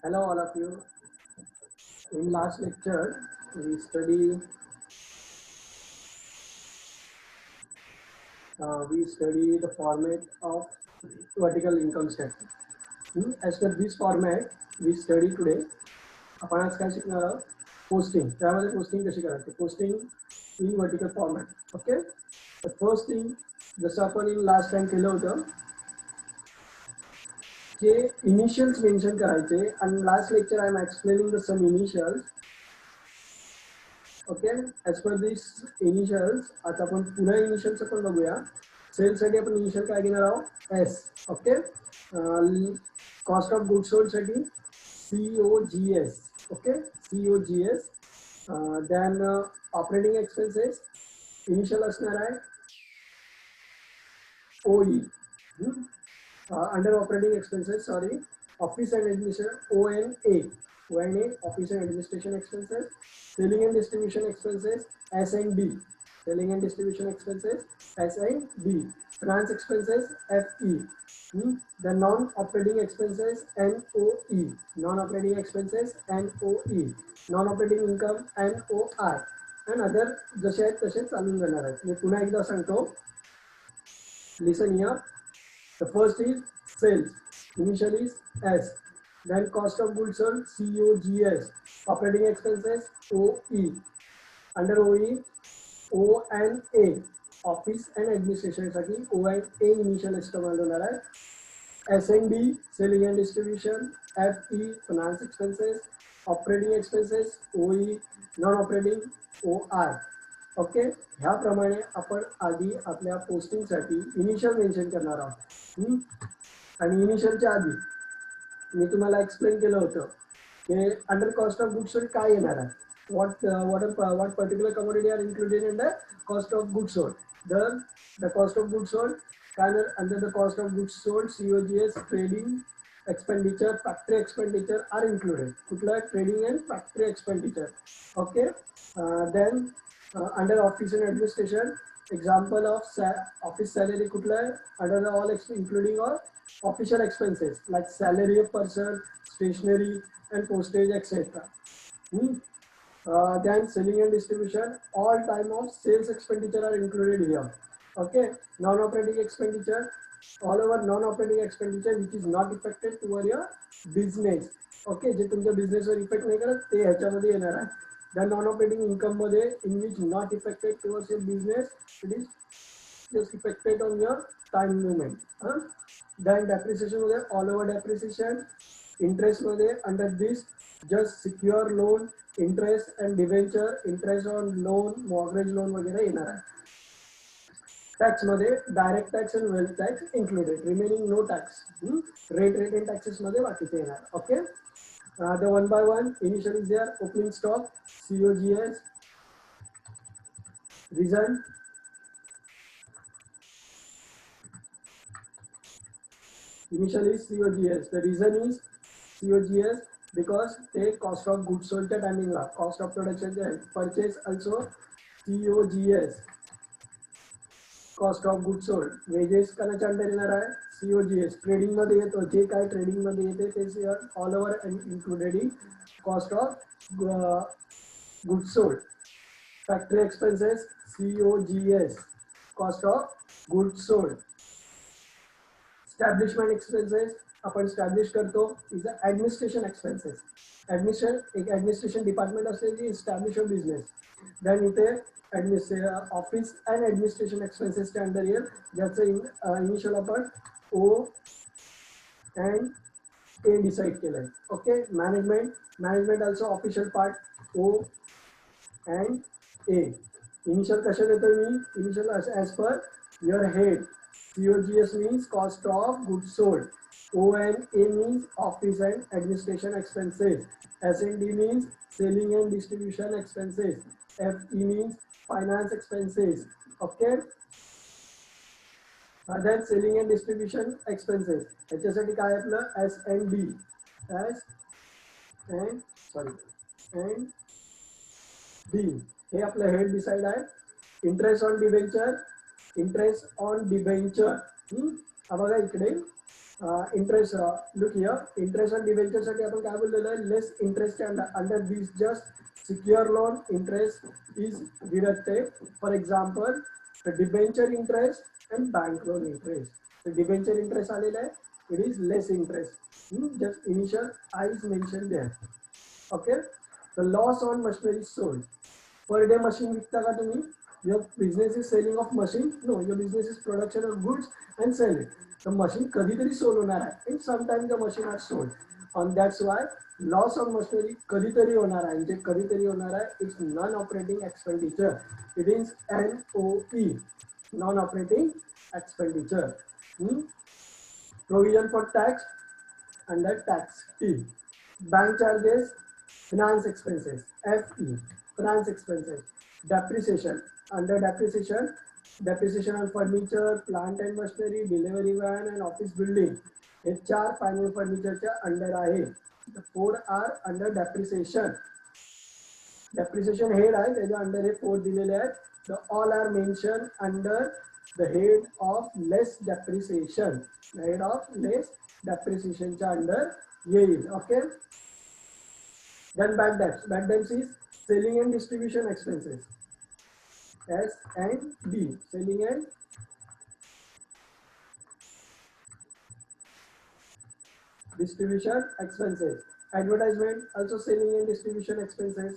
Hello all of you. In last lecture, we study the format of vertical income statement. As per this format, we study today. आपण आज काय शिकणार आहोत? Posting. त्यामध्ये posting कशी करायची? Posting in vertical format. Okay. तर first thing, जसं आपण इन लास्ट टाइम केलं होतं, जे इनिशियल्स मेन्शन करायचे. आणि last lecture I am explaining the some initials. Okay. As per this initials, आता आपण पुन्हा इनिशियलचं पण बघूया. सेलसाठी आपण इनिशियल काय घेणार आहोत? Yes. Okay. Cost of goods सोल्डसाठी COGS. Okay. COGS. Then operating expenses initial असणार आहे OE. Under operating expenses, sorry, office and administration ONA, office and administration expenses. Selling and distribution expenses S&D, selling and distribution expenses S&D. Finance expenses FE. The non-operating expenses NOE. Non-operating expenses NOE. Non-operating income NOI. and other जसे आहेत तसे चालून जाणार आहेत. मी पुन्हा एकदा सांगतो. Listen here. The first is sales. Initial is S. Then cost of goods sold COGS. Operating expenses OE. Under OE ONA. Office and ॲडमिनिस्ट्रेशनसाठी ONA इनिशियल इस्तेमाल होणार आहे. S&D selling and distribution. FE finance expenses. Operating expenses OE. Non operating OI. Okay. ह्याप्रमाणे आपण आधी आपल्या पोस्टिंगसाठी initial mention करणार आहोत. आणि इनिशियलच्या आधी मी तुम्हाला एक्सप्लेन केलं होतं की under cost of goods sold काय येणार आहे. what particular commodity are included in the cost of goods sold. The cost of goods sold, under the cost of goods sold COGS, trading expenditure, factory expenditure are included. कुठला trading and factory expenditure. Okay. Then under office and administration, example of office salary कुठला आहे? Under the all including all official expenses like salary of person, stationery and postage, etc. Then selling and distribution, all time of sales expenditure are included here. Okay. Non-operating expenditure, all over non-operating expenditure which is not affected toward your business. Okay. जे तुमच्या बिझनेसवर effect नाही करत ते ह्याच्यामध्ये येणार आहे. Then non-operating income मध्ये in which not affected towards your business, it is just affected on your time movement. Then depreciation मध्ये all over depreciation. Interest मध्ये under this just secure loan, interest and debenture, interest on loan, mortgage loan वगैरे येणार आहे. Tax मध्ये direct tax and wealth tax included. Remaining no tax. Rate and taxes मध्ये बाकीचे येणार. Okay. The one by one initial is there. Opening stock COGS. Reason initial is COGS. The reason is COGS because they cost of goods sold च्या टायमिंगला cost of production purchase also COGS. Cost of good sold. Wages कणाच्या under येणार आहे? COGS. Trading मध्ये येतो, जे काय trading मध्ये येते ते all over included in cost of good sold. Factory expenses COGS. Cost of good sold. Establishment expenses आपण स्टॅब्लिश करतो is administration expenses. Administration department असते जी इस्टॅब्लिश अ बिझनेस. देन इथे ऑफिस अँड ॲडमिनिस्ट्रेशन एक्सपेन्सेसच्या under येईल, ज्याचं initial आपण ONA decide केलंय. Okay. Management also official part ONA. Initial कशा देतोय मी? Initial as per your head. COGS means cost of goods sold. ONA means office and administration expenses. S&D means selling and distribution expenses. FE means finance expenses. Okay. then selling and distribution expenses. ह्याच्यासाठी काय आपलं S&D, S and sorry and D हे आपलं head decide आहे. Interest on debenture, interest on debenture हा बघा इकडे interest look here interest on debenture साठी आपण काय बोललेलं आहे less interest under this just secure loan interest is deducted. For example debenture interest and bank loan interest. Debenture interest आलेला आहे, it is less interest. Just initial I is mention there. Okay. The loss on machinery sold. पर डे machine विकता का तुम्ही? Your business is selling of machine? No, your business is production of goods and sell it. The machine कधीतरी soul होणार आहे. And sometimes the machine are sold. And that's why loss on machinery कधीतरी होणार आहे. जे कधीतरी होणार आहे it's non-operating expenditure. It is NOE, non-operating expenditure. Provision for tax under tax T. Bank charges, finance expenses FE, finance expenses. Depreciation under depreciation, depreciation on furniture, plant and machinery, delivery van and office building. हे चार final फर्निचरच्या under आहे. The four are under depreciation. Depreciation head आहे त्याच्या under हे four दिलेले आहेत. The all are mentioned under the head of less depreciation. The head of less depreciation च्या under येईल. Okay. Then bad debts. Bad debts is selling and distribution expenses. S and D. Selling and distribution expenses. Advertisement also selling and distribution expenses.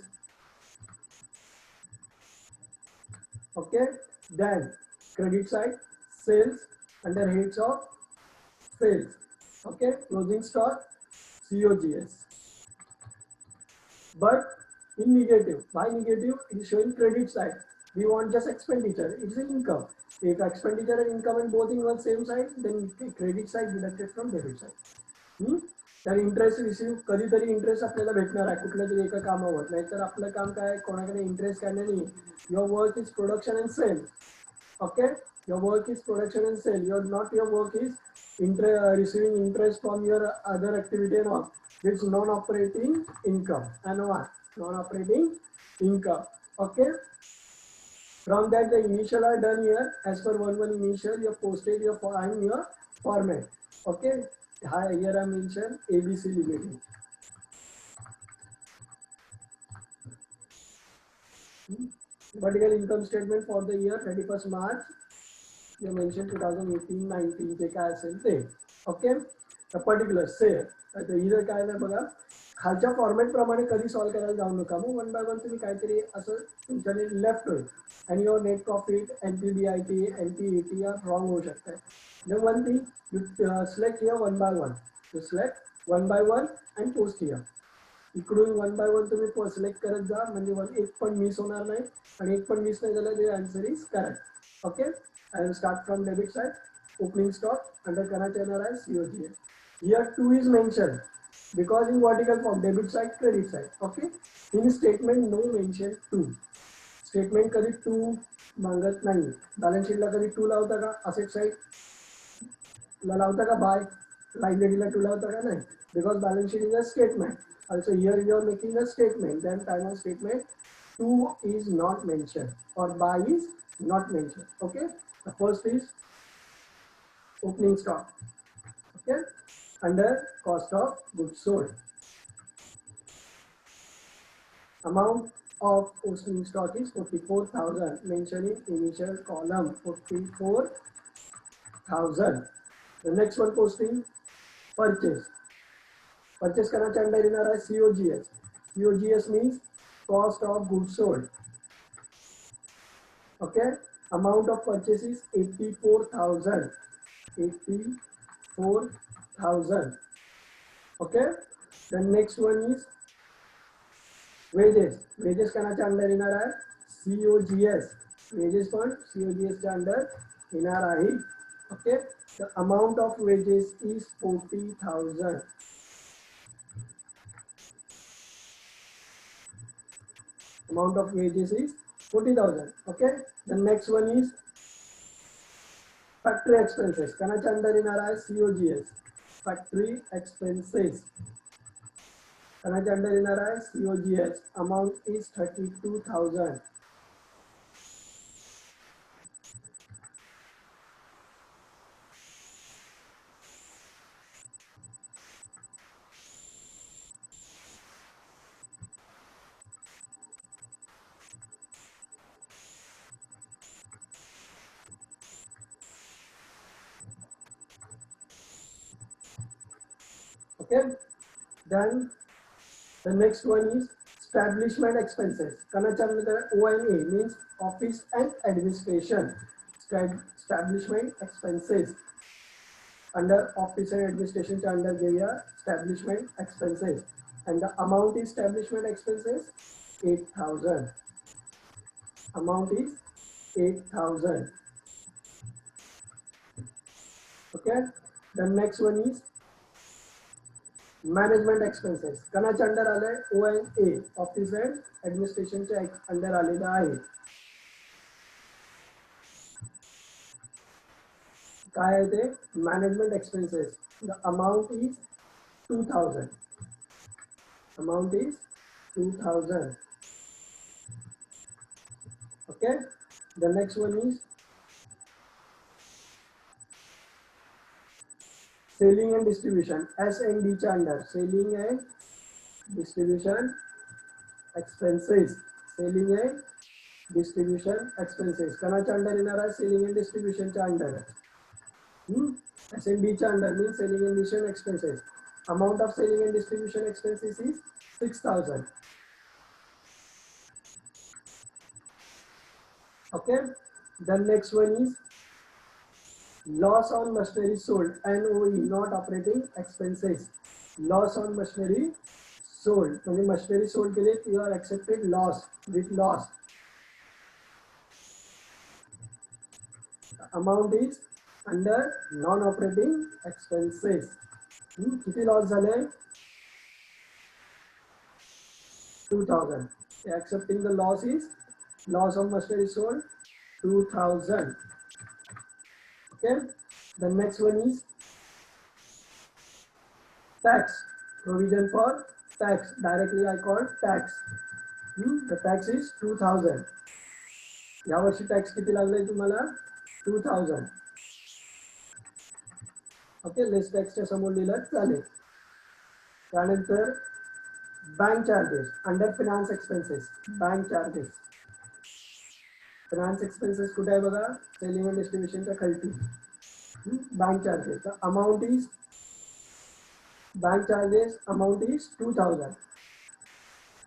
Okay. Then credit side sales under heads of sales. Okay. Closing stock COGS. But in negative, why negative? It is showing credit side. We want just expenditure. It's an income. If expenditure and income and both in one same side, then credit side deducted from debit side. तर interest receive कधीतरी interest आपल्याला भेटणार आहे कुठल्या तरी एका कामावर. नाहीतर आपलं काम काय कोणाकडे इंटरेस्ट काढणे नाही. Your work is production and sale. Okay. Your work is production and sale. Your work is receiving interest from your other activity and all. It's non-operating income. And what? Non-operating income. Okay. From that, the initial are done here. As per 1 initial, you have posted your format. Okay. Here I mentioned ABC Limited. Vertical income statement for the year 31st March. You mentioned 2018-19 जे काय असेल ते. Okay. Particular cell तर इथं काय नाही बघा खालच्या format प्रमाणे कधी सॉल्व करायला जाऊ नका. मग वन बाय वन तुम्ही काहीतरी असं तुमच्याने लेफ्ट होईल आणि your net profit NPBIT NPET या रॉंग होऊ शकते. then one thing you select here one by one. You select one by one and post here. इकडून वन बाय वन तुम्ही सिलेक्ट करत जा म्हणजे एक पण मिस होणार नाही आणि एक पण मिस नाही झालं ते answer is correct. Okay. I will start from debit side. Opening stock under Kannada as COGS. Here 2 is mentioned because in vertical form debit side, credit side. Okay. In statement no mention 2. Statement कधी 2 मागत नाही. Balance sheet ला कधी 2 लावता का? Asset side ला लावता का bye? Liability ला 2 लावता का नाही? Because balance sheet is a statement. Also here you are making a statement. Then time of statement 2 is not mentioned or buy is not mentioned. Okay. The first is opening stock. Okay. Under cost of goods sold. Amount of opening stock is 44,000. Mentioned in initial column 44,000. The next one posting purchase. Purchase करना under in रहा है COGS. COGS means cost of goods sold. Okay. Amount of purchase is 84,000. 84,000. Okay. The next one is wages. Wages करना under in रहा है COGS. Wages fund COGS के under in रहा है. Okay. The amount of wages is 40,000. Amount of wages is 40,000. Okay. The next one is factory expenses कणाच्या under येणार आहे COGS. Factory expenses कणाच्या अंडर येणार आहे COGS. Amount is 32,000. Okay, then the next one is establishment expenses. ONA means office and administration. Establishment expenses under office and administration under the establishment expenses, and the amount is establishment expenses 8,000. Amount is 8,000. Okay, the next one is management expenses कणाच्या under आलंय ONA office and ऍडमिनिस्ट्रेशनच्या under आलेलं आहे. काय आहे ते management expenses. The amount is 2,000. Amount is 2,000. Okay, the next one is selling and distribution S&D च्या under selling and distribution expenses. Selling and distribution expenses कणाच्या अंडर येणार आहे सेलिंग एंड डिस्ट्रीब्यूशनच्या अंडर. S&D च्या under means selling and distribution expenses. Amount of selling and distribution expenses is 6,000. Okay, the next one is loss on machinery sold, NOE, not operating expenses. Loss on machinery sold, म्हणजे machinery sold केले you are accepted loss with loss. Amount is under non-operating expenses. किती loss झाले 2,000. Accepting the loss is loss of machinery sold 2,000. Okay, the next one is tax, provision for tax. Directly I call tax. The tax is 2,000. या वर्षी tax किती लागलाय तुम्हाला 2,000. Okay, less टॅक्सच्या समोर लिहिलं चालेल. त्यानंतर bank charges under finance expenses. Bank charges finance expenses कुठे आहे बघा सेलिंग अँड डिस्ट्रीब्यूशनच्या खालती. Bank charges, the amount is bank charges amount is 2,000.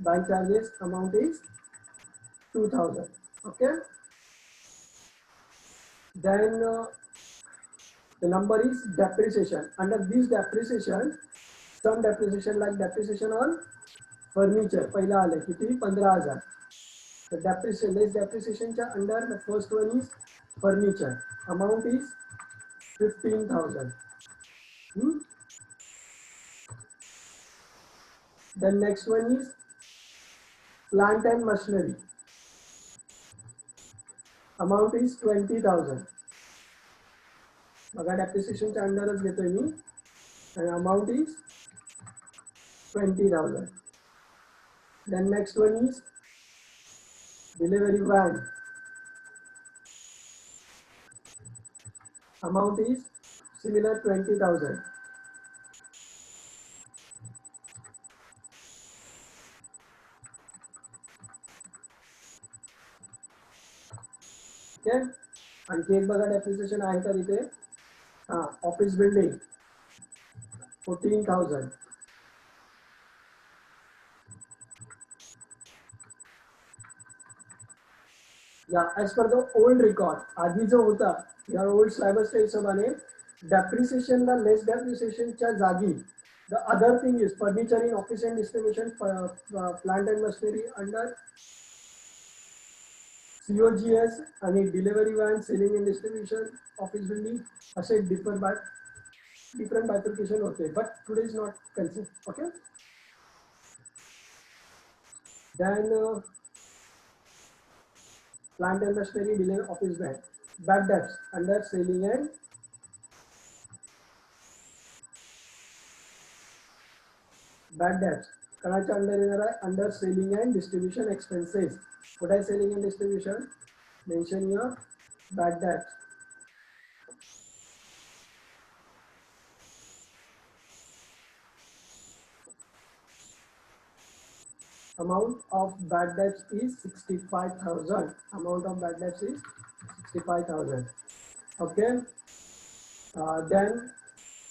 Bank charges amount is 2,000. Okay, then the number is depreciation. Under this depreciation, some depreciation like depreciation on furniture पहिला आले किती 15,000. The depreciation less depreciation च्या under the first one is furniture. Amount is 15,000. The next one is plant and machinery. Amount is 20,000. बघा depreciation च्या अंडरच घेतोय मी and amount is 20,000. Then next one is delivery van. Amount is similar 20,000. Okay, आणखी एक बघा depreciation आहे का इथे. Office building 14,000. या as per the old record आधी जो होता या ओल्ड स्लॅबच्या हिशोबाने डेप्रिसिएशनला लेस डेप्रिसिएशनच्या जागी the other thing is furniture in office and distribution plant and machinery under COGS आणि delivery van selling and distribution office building असे डिफरंट बायफर्केशन होते but today is not concept. Okay, then plant and machinery, delay office van. bad debts under selling and bad debts कणाच्या under येणार आहे under selling and distribution expenses कुठे आहे selling and distribution mention your bad debts amount of bad debts is 65,000 amount of bad debts is 65,000 okay then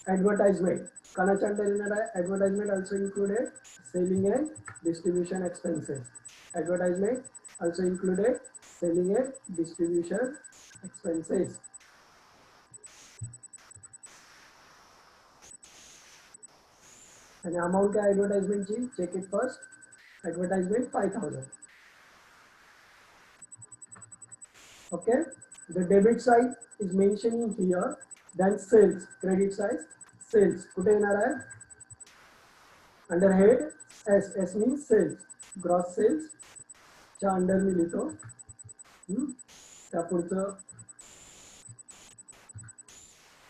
advertisement kanacha under येणार आहे advertisement also included selling and distribution expenses advertisement also included selling and distribution expenses and amount का advertisement ची check it first advertisement 5,000 okay the debit side is mentioning here then sales credit side sales कुठे येणार आहे under head S means sales gross sales च्या under मी लिहितो त्या पुढचं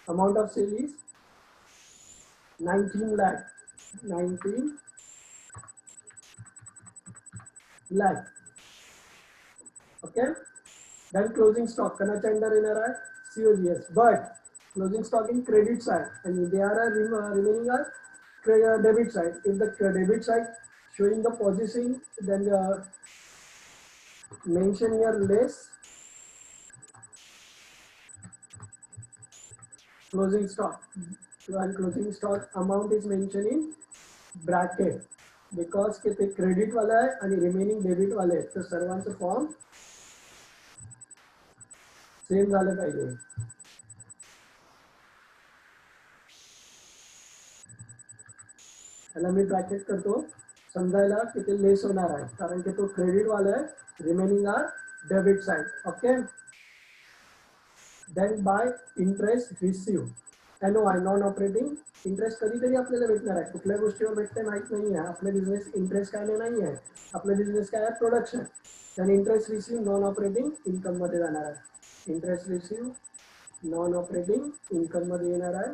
amount of sale is 19 lakh okay then closing stock कणाच्या under येणार आहे COGS but closing stock in credit side and they are remaining as debit side if the debit side showing the positive then mention here less closing stock and closing stock amount is mentioned in bracket because के ते credit वाला है आणि remaining debit वाले आहेत तर सर्वांचं form same झालं पाहिजे त्याला मी ब्रॅकेट करतो समजायला की ते लेस होणार आहे कारण की तो क्रेडिट वाला आहे remaining are debit side okay then by interest receive NOI non operating interest कधीतरी आपल्याला भेटणार आहे कुठल्या गोष्टीवर भेटते माहित नाही आहे आपले बिझनेस इंटरेस्ट काय नाही आहे आपले बिझनेस काय आहे production then interest receive non operating income मध्ये जाणार आहे interest receive non operating income मध्ये येणार आहे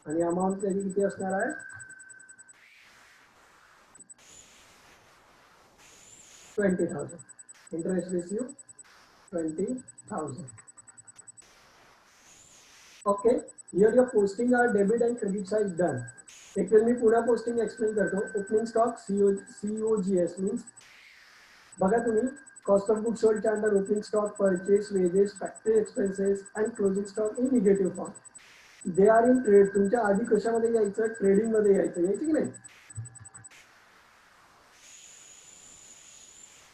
आणि अमाउंट त्याची किती असणार आहे 20,000 interest receive 20,000 okay here your posting are debit and credit side done एक मी पुन्हा पोस्टिंग एक्सप्लेन करतो ओपनिंग स्टॉक COGS मीन्स बघा तुम्ही कॉस्ट ऑफ गुड्स सोल्ड च्या under opening stock purchase wages factory expenses and closing stock in negative form they are in trade तुमच्या आधी कशामध्ये यायचं ट्रेडिंग मध्ये यायचं की नाही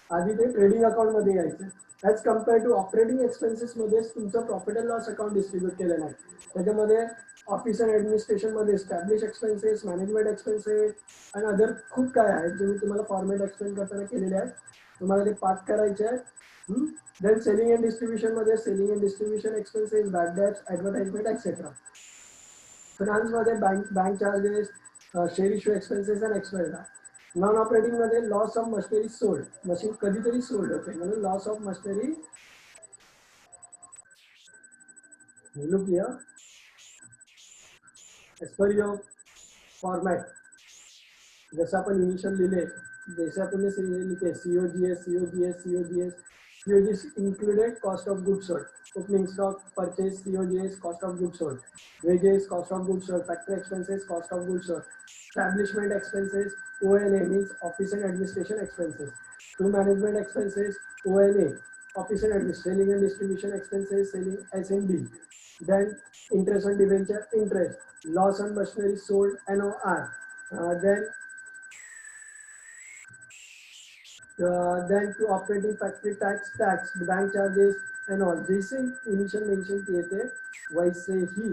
आधी ते ट्रेडिंग अकाउंट मध्ये यायचं as compare to operating expenses मध्ये तुमचं profit and loss account distribute केलेलं आहे त्याच्यामध्ये ऑफिस अँड ऍडमिनिस्ट्रेशन मध्ये स्टॅब्लिश एक्सपेन्सेस मॅनेजमेंट एक्सपेन्सेस आणि अदर खूप काय आहे जे मी तुम्हाला फॉर्मॅट एक्सप्लेन करताना केलेले आहेत तुम्हाला ते पाठ करायचे आहेत देन सेलिंग अँड डिस्ट्रीब्युशन मध्ये selling and distribution expenses bad debts advertisement et cetera finance मध्ये bank charges share issue expenses and expenses non operating मध्ये loss of machinery sold machine कधीतरी सोल्ड होते म्हणून loss of machinery look here as per your format जसं आपण initial लिहिले जैसे तुम्ही लिखे COGS included cost of goods sold opening stock purchase COGS cost of goods sold wages cost of goods sold factory expenses cost of goods sold establishment expenses ONA means office and administration expenses to management expenses ONA office and administration selling and distribution expenses selling S&D then interest on debenture interest loss on machinery sold NOI then to operating factory tax bank charges and all जैसे initial mention किए थे वैसे ही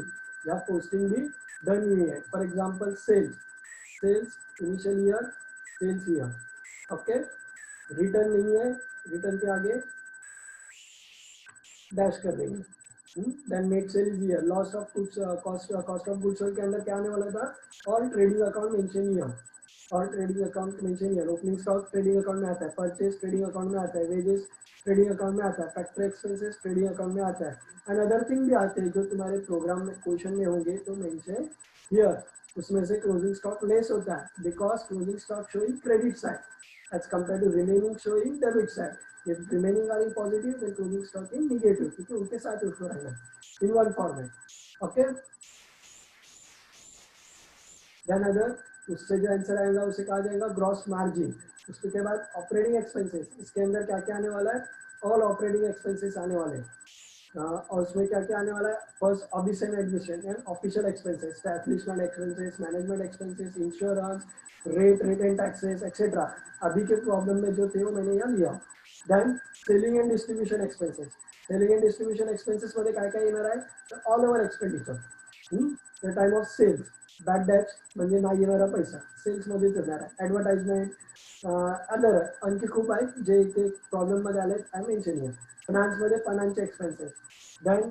यहाँ posting भी done हुई है for example sales initial year sales year okay return नहीं है return के आगे dash कर देंगे then net sale is here loss of goods cost of goods sold के अंदर क्या आने वाला था all trading account mention here और ट्रेडिंग अकाउंट मेंशन किया, ओपनिंग स्टॉक ट्रेडिंग अकाउंट में आता है, परचेज ट्रेडिंग अकाउंट में आता है, वेजेस ट्रेडिंग अकाउंट में आता है, फैक्ट्री एक्सपेंसेस ट्रेडिंग अकाउंट में आता है, एंड अदर थिंग भी आते हैं जो तुम्हारे प्रोग्राम में क्वेश्चन में होंगे तो मेंशन हियर। उसमें से क्लोजिंग स्टॉक लेस होता है because closing stock showing credit side as compare to remaining showing debit side. If remaining are in positive then closing stock in negative, क्योंकि उनके साथ उठो रहेगा in one format. Okay, then अगर उससे जो आंसर आएगा उसे कहा जाएगा ग्रॉस मार्जिन। उसके बाद ऑपरेटिंग एक्सपेंसेस, इसके अंदर क्या क्या आने वाला है, ऑल ऑपरेटिंग एक्सपेंसेस आने वाले हैं। और उसमें क्या क्या आने वाला है, first office and admission and official expenses, establishment expenses, management expenses, insurance, rate and taxes etcetera. अभी के प्रॉब्लम में जो थे वो मैंने यहाँ लिया। Then selling and distribution expenses, selling and distribution expenses मध्ये काय काय येणार आहे, all over expenditure, the time of sales, bad debts म्हणजे नाही येणारा पैसा सेल्स मध्येच येणार आहे, ॲडव्हर्टाइजमेंट, अदर आणखी खूप आहेत जे इथे प्रॉब्लेम मध्ये आले आय मेन्शन हियर। फाइनेंस मध्ये फाइनेंशियल एक्सपेंसेस, देन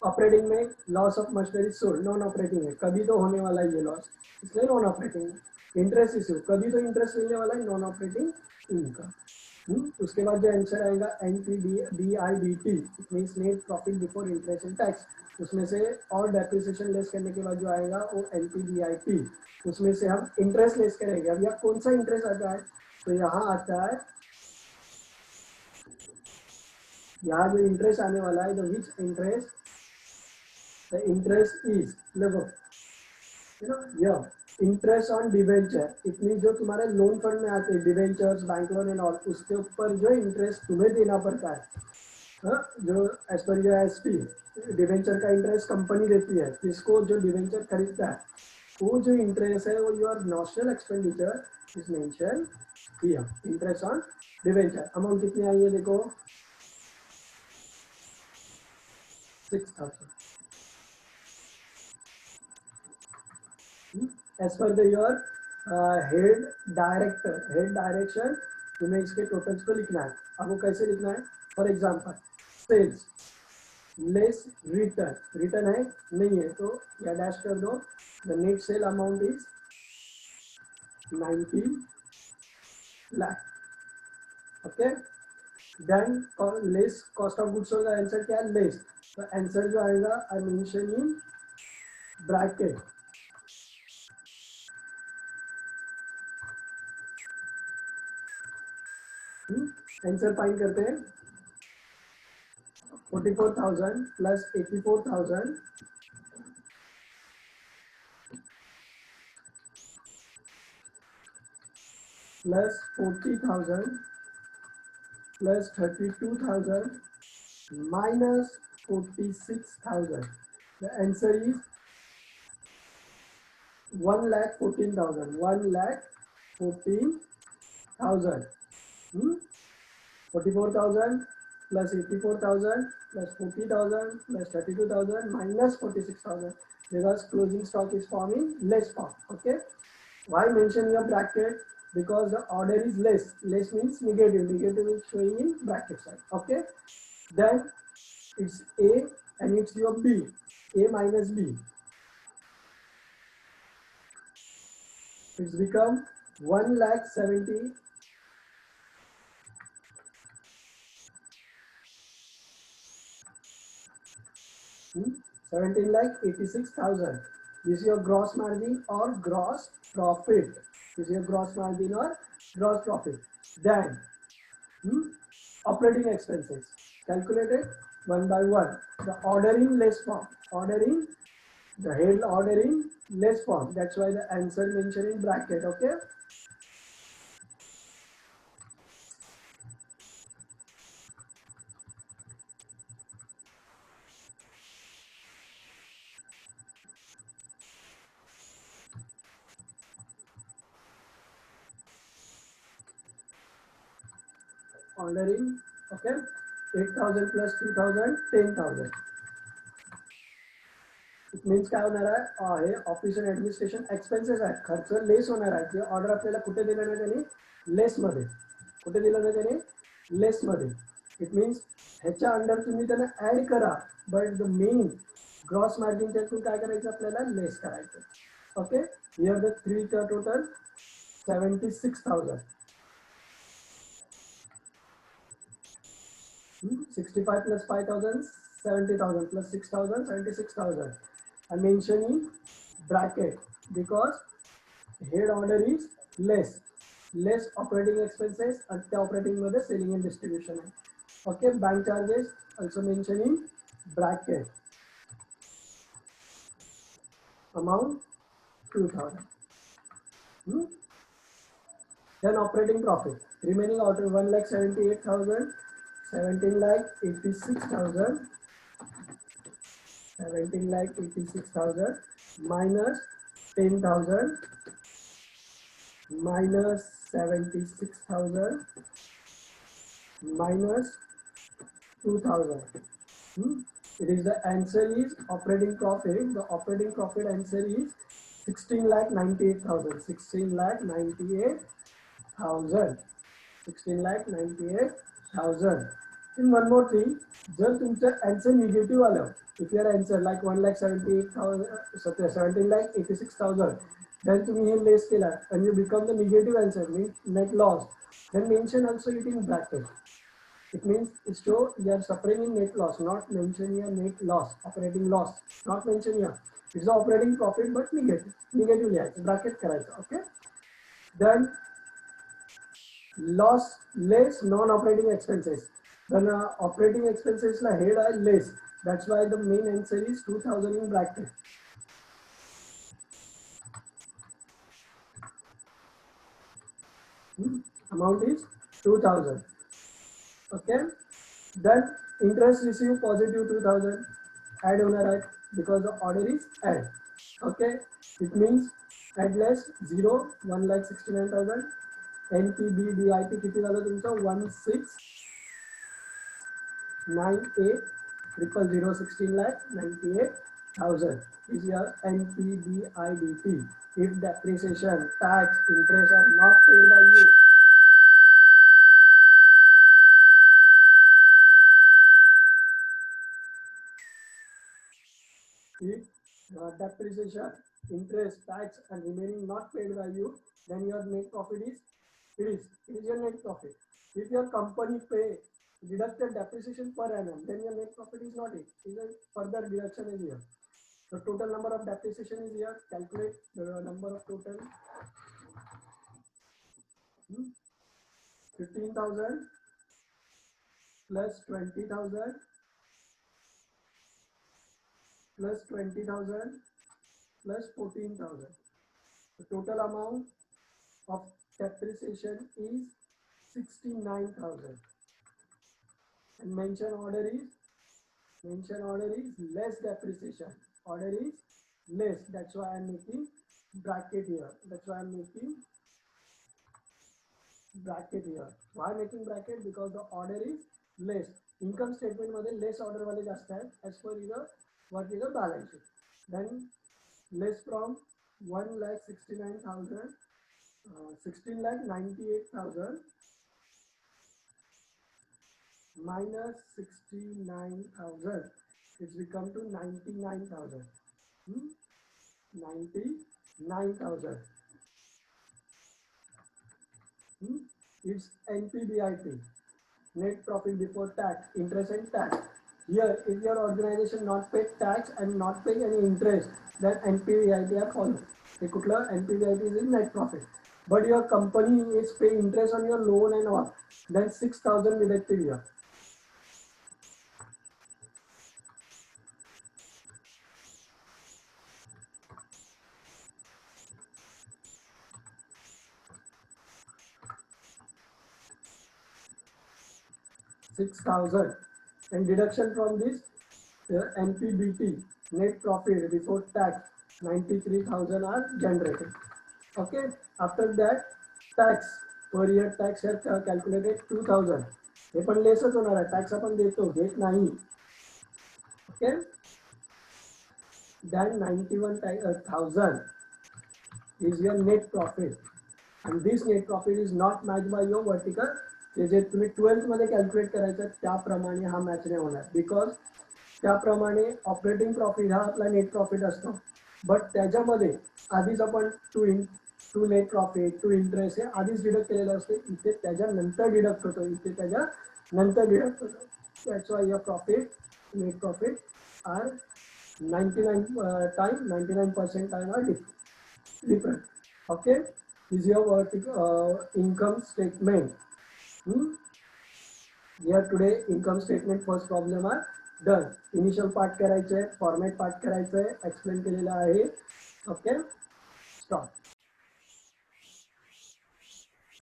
ऑपरेटिंग में loss of machinery sold, non operating है, कभी तो होने वाला है ये लॉस, इसलिए नॉन ऑपरेटिंग है। इंटरेस्ट इश्यू, कभी तो इंटरेस्ट मिलने वाला है, नॉन ऑपरेटिंग इनकम। उसके बाद जो आंसर आएगा NPBIDT, it means net profit before interest and tax, उसमें से और डेप्रिसिएशन लेस करने के बाद जो आएगा वो NPBIT, उसमें से हम इंटरेस्ट लेस करेंगे। अब यहाँ कौन सा इंटरेस्ट आता है, तो यहाँ आता है, यहाँ जो इंटरेस्ट आने वाला है, the which interest, the interest is, देखो यह इंटरेस्ट ऑन डिवेंचर, इतनी जो तुम्हारे लोन फंड में आते हैं debentures, bank loan and all, उसके ऊपर जो इंटरेस्ट तुम्हें देना पड़ता है, जो as per your SP, debenture का इंटरेस्ट कंपनी देती है, किसको, जो डिवेंचर खरीदता है, वो जो इंटरेस्ट है वो your notional expenditure is mention here, interest on debenture. Amount कितनी आई है देखो, 6,000। As per the your head director, head direction, तुम्हें इसके टोटल्स को लिखना है। अब वो कैसे लिखना है, for example sales less return, return है नहीं है तो या डैश कर दो, the net sale amount is 90 lakh. Okay, then less cost of goods होगा, आंसर क्या है, लेस, तो आंसर जो आएगा I mention in bracket, answer find करते हैं, 44,000 plus 84,000 plus 40,000 plus 32,000 minus 46,000. The answer is 1,14,000. 1,14,000. 44,000 plus 84,000 plus 40,000 plus 32,000 minus 46,000. Because closing stock is forming less form. Okay. Why mention your bracket? Because the order is less. Less means negative. Negative is showing in bracket side. Okay. Then it's A and it's your B. A minus B. It's become 1,70,000. 17,86,000. This is your gross margin or gross profit. This is your gross margin or gross profit. Then operating expenses calculated one by one. The ordering less form. Ordering, the head ordering less form. That's why the answer mentioned in bracket. Okay. Ordering, okay, 8,000 plus 2,000, 10,000. It means काय होणार आहे, हे office and administration expenses आहेत, खर्च less होणार आहे. ते order आपल्याला कुठे दिलं नाही त्याने, लेस मध्ये. कुठे दिलं नाही त्याने, लेस मध्ये. इट मीन्स ह्याच्या अंडर तुम्ही त्यांना ऍड करा, but the main gross margin त्यातून काय करायचं आपल्याला, लेस करायचं. Okay. Here the three total 76,000. 65 plus 5,000, 70,000 plus 6,000, 76,000. I'm mentioning bracket because head order is less operating expenses and the operating मध्ये selling and distribution आहे. Okay, bank charges also mentioning bracket amount 2,000. Then operating profit remaining order 1,78,000, 17,86,000, 17,86,000 minus 10,000 minus 76,000 minus 2,000. It is the answer is operating profit. The operating profit answer is 16,98,000. 16,98,000. 16,98,000. And one more thing, जर तुमचं answer negative आलं, if your answer like 1,78,000, 17,86,000, then तुम्ही हे less केला and you become the negative answer, means net loss, then mention also it in bracket. It means show you are suffering in net loss, not mention your net loss, operating loss, not mention here. It's the operating profit but negative. Negative लिहायचं, bracket करायचं, okay? Then loss less non-operating expenses. Then operating expenses la head are less. That's why the main answer is 2,000 in bracket. Amount is 2,000. Okay. Then interest received positive 2,000. Add owner add because the order is add. Okay. It means add less 0 1,69,000. NPB BIP किती झालं तुमचं 1698 triple 0 16,98,000 is your NPBIDP. If depreciation, tax, interest are not paid by you, if depreciation, interest, tax and remaining not paid by you, then your net profit is it is your net profit. If your company pay deducted depreciation per annum, then your net profit is not it. Is a further deduction is here. The total number of depreciation is here. Calculate the number of total 15,000 plus 20,000 plus 20,000 plus 14,000. The total amount of depreciation is 69,000. And mention order is less depreciation. Order is less. That's why I'm making bracket here. That's why I'm making bracket here. Why making bracket? Because the order is less. Income statement मध्ये less order वाले जास्त आहेत. As per your what is the balance sheet. Then less from 1,69,000, 16,98,000 minus 69,000. It's become to 99,000. 99,000. It's NPBIT, net profit before tax, interest and tax. Here, if your organization not pay tax and not pay any interest, then NPBIT are follow. NPBIT is in net profit. But your company is pay interest on your loan and all, then 6,000 deducted here. $6,000 and deduction from this NPBT, net profit before tax, 93,000 are generated. Okay, after that tax per year tax here calculated 2,000. हे पण लेसच होणार आहे, tax आपण देतो घेत नाही. Okay, then 91,000 is your net profit and this net profit is not matched by your vertical. जे तुम्ही 12th मध्ये calculate करायचं त्याप्रमाणे हा मॅच नाही होणार, बिकॉज त्याप्रमाणे ऑपरेटिंग प्रॉफिट हा आपला नेट प्रॉफिट असतो. बट त्याच्यामध्ये आधीच आपण to net profit to interest हे आधीच डिडक्ट केलेलं असते. इथे त्याच्यानंतर डिडक्ट होतो, इथे त्याच्यानंतर डिडक्ट होतो. That's why your profit net profit are 99% time are different. Okay, is your income statement. Here today income statement first problem are done. Initial part करायचे, format part करायचे, explain केलेला आहे. Okay, stop.